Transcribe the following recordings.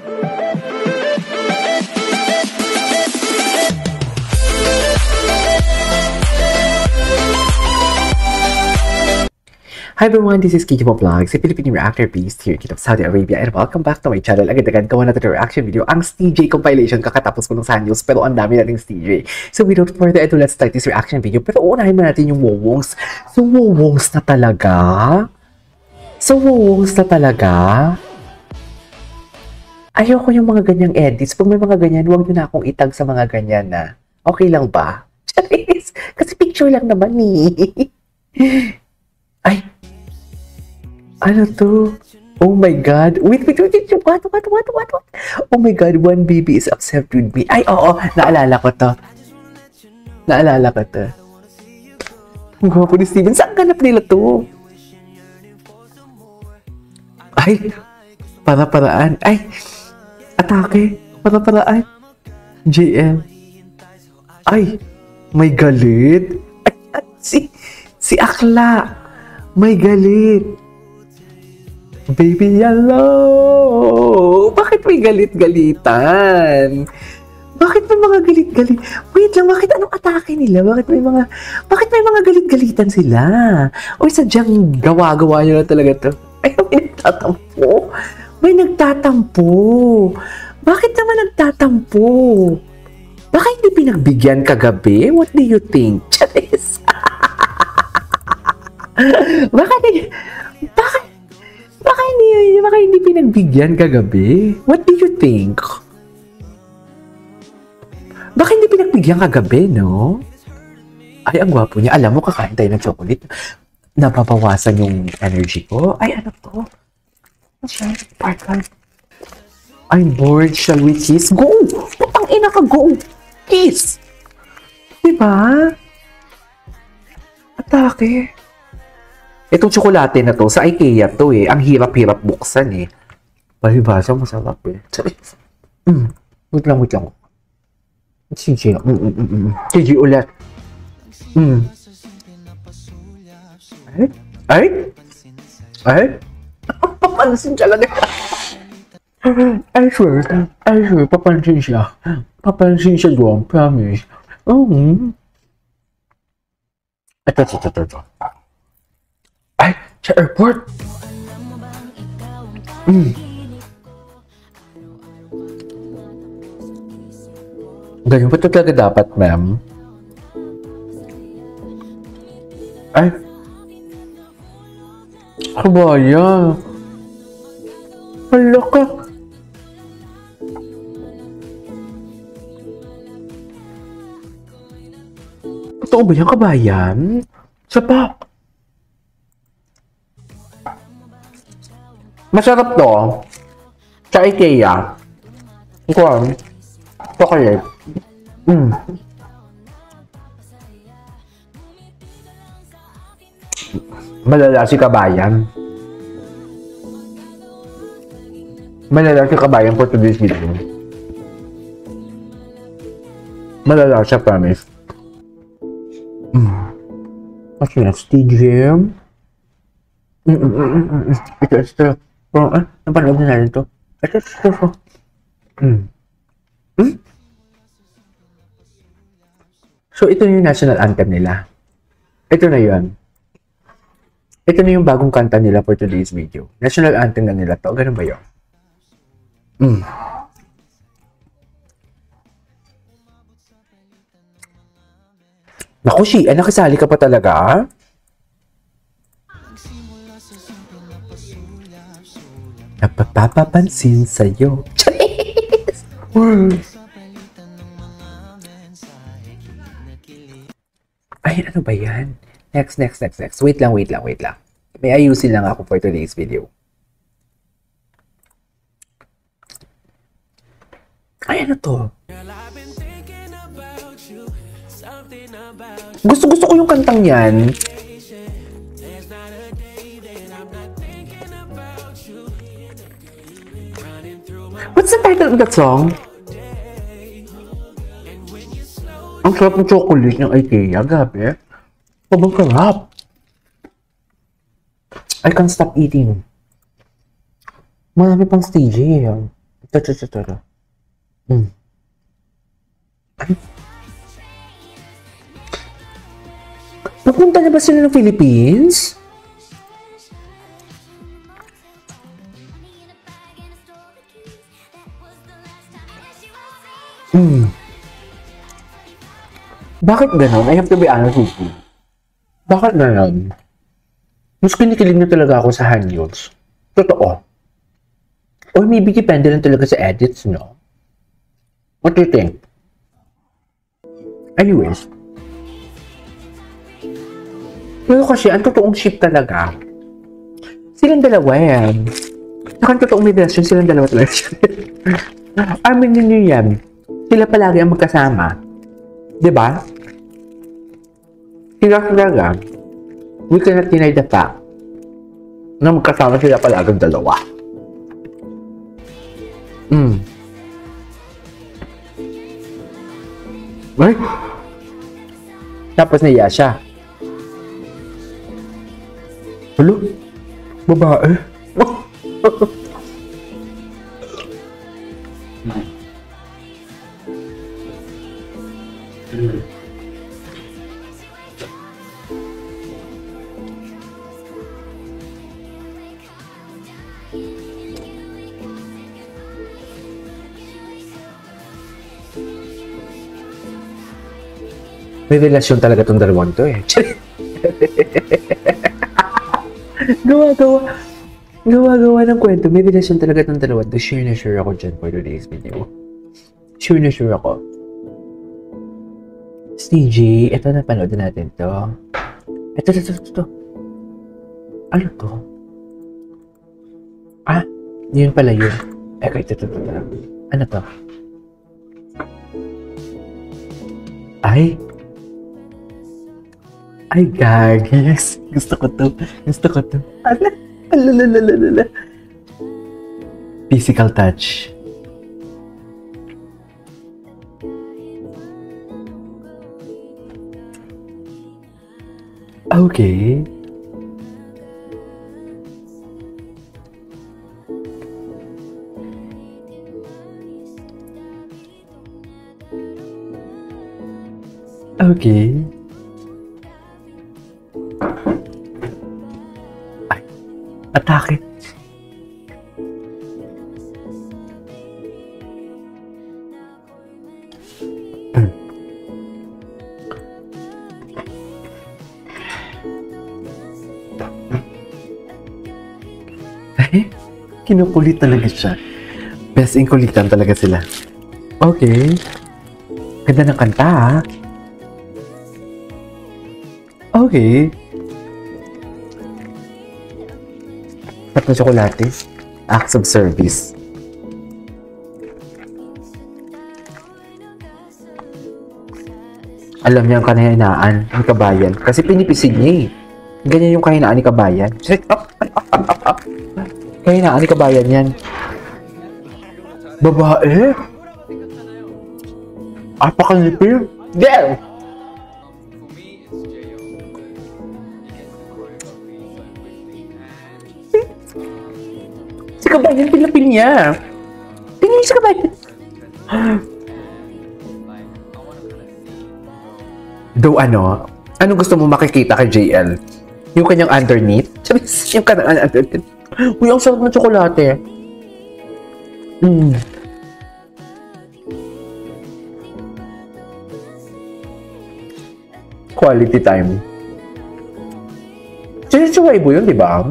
Hi everyone, this is Kiki Vlogs, a Filipino reactor based here in Saudi Arabia, and welcome back to my channel. Agad-agad gawa natin reaction video, ang TJ compilation kakatapos ko ng Sanyos, pero ang dami nating TJ. So without further ado, let's start this reaction video. Pero unahin mo natin yung wowongs. So wowongs na talaga? Ayoko yung mga ganyang edits. Pag may mga ganyan, huwag nyo na akong itag sa mga ganyan na. Okay lang ba? Kasi picture lang naman eh. Ay! Ano to? Oh my God. Wait. What? Oh my God, one baby is upset with me. Ay, oo. Naalala ko to. Ang gwapo ni Steven. Saan ganap nila to? Ay! Para-paraan. Ay! Atake. Para-paraan. JL. Ay! May galit. Ay, si Akla. May galit. Baby yellow. Bakit may galit-galitan? Bakit may mga galit-galit? Wait lang, bakit anong atake nila? Bakit may mga galit-galitan sila? O sadyang gawa-gawa nyo na talaga to? Ay, may nagtatampo. Bakit naman nagtatampo? Baka hindi pinagbigyan kagabi? What do you think? Charis. Baka hindi pinagbigyan kagabi? What do you think? Baka hindi pinagbigyan kagabi, no? Ay, ang gwapo niya. Alam mo, kakain tayo ng chocolate. Napapawasan yung energy ko. Ay, ano to? I'm bored. Shall we kiss? Go! Putang ina ka, go! Kiss! Diba? Atake. Itong tsokolate na to, sa IKEA to eh. Ang hirap-hirap buksan eh. Palibasa, masarap eh. Wait lang. Sige. Sige ulit. Ay? Papansin siya lang. I swear, papansin siya. Papansin siya doon, promise. Ito. Ay, sa airport. Ganyan ba ito talaga dapat, ma'am? Ay. Kabaya. Hala ka. Totoo ba yan, kabayan? Sapa. Masarap to. Sa IKEA. Ito. Chocolate. Malala si kabayan. For today's video. Malala siya, promise. What's next? TGM? Ito. Napanood na natin to. Ito. So, ito yung national anthem nila. Ito na yun. Ito na yung bagong kanta nila for today's video. National anthem na nila to. Ganun ba yun? Naku, Shia, nakisali ka pa talaga? Napapapansin sa'yo. Charis! Ay, ano ba yan? Next. Wait lang. May ayusin lang ako for today's video. Ay, ano to? Gusto ko yung kantang yan. What's the title of that song? Ang sarap ng chocolate ng IKEA, gabi. Pabang sarap. I can't stop eating. Marami pang stage eh. Ito. Hmm. Papunta na ba sila ng Philippines? Bakit ganon? I have to be honest with you. Bakit ganon? Mas kinikilig na talaga ako sa Hanyuls. Totoo. Or maybe depende lang talaga sa edits, no? What do you think? Anyways. Pero kasi, ang totoong ship talaga, silang dalawa yan. Saka ang totoong may relasyon, silang dalawa talaga. Amin ninyo yan. Sila palagi ang magkasama. Diba? Sila talaga, we cannot deny the fact na magkasama sila palagi ang dalawa. Right? Tapos naiya siya. Hello? Babae? May relasyon talaga tong dalawang to eh. Gawa ng kwento. May relasyon talaga tong dalawang to. Sure na sure ako dyan for today's video. Sure na sure ako. CJ, ito na panood natin to. Ito. Ano to? Ah, yun pala yun. Ito. Ano to? Ay, gagis. Gusto ko to. Ala. Physical touch. Okay. Okay. Ay, atake. Ay, kinukulit talaga siya. Best in kulitan talaga sila. Okay. Ganda ng kanta, ha? Okay. Sarap na tsokolate. Acts of service. Alam niya ang kahinaan ni Kabayan. Kasi pinipisig niya eh. Ganyan yung kahinaan ni Kabayan. Kahinaan ni Kabayan yan. Babae? Apakalipir? There! Si Kabayan, pinapil niya. Tingin si Kabayan. Though ano gusto mo makikita kay JL? Yung kanyang underneath? Sabi, yung kanyang underneath. Uy, ang sarap ng tsokolate. Quality time. Si Weibo yun, di ba?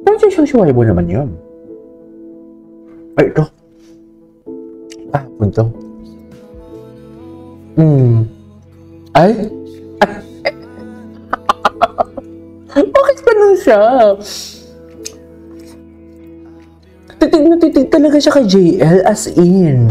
Parang si Weibo naman yun. Ay, ito. Punto. Ay? Bakit ganun siya? Titig talaga siya kay JL as in.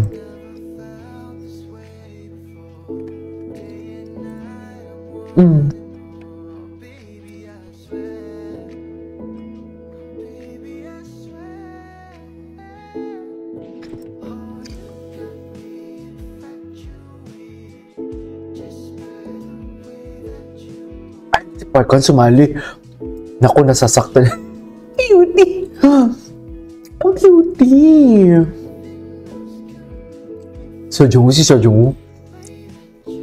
Parkan sumali. Naku, nasasaktan. Cutie! Ang cute puti. Sejong, si Sejong.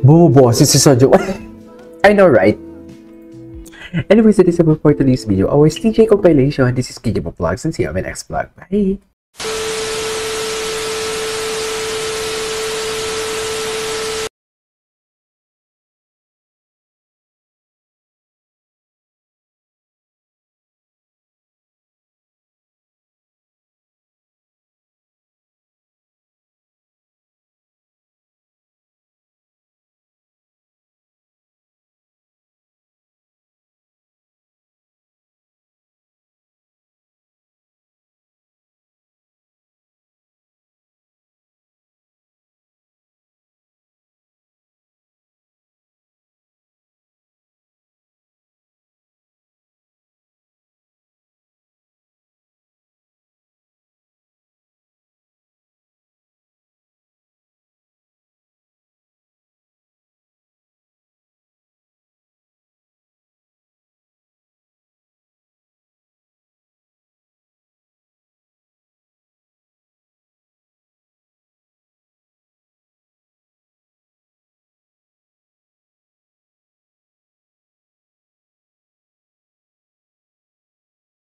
Bumaboses si Sejong. I know, right? Anyways, that is about for today's video. Our TJ compilation. This is KJ Vlogs and see you on my next vlog. Bye!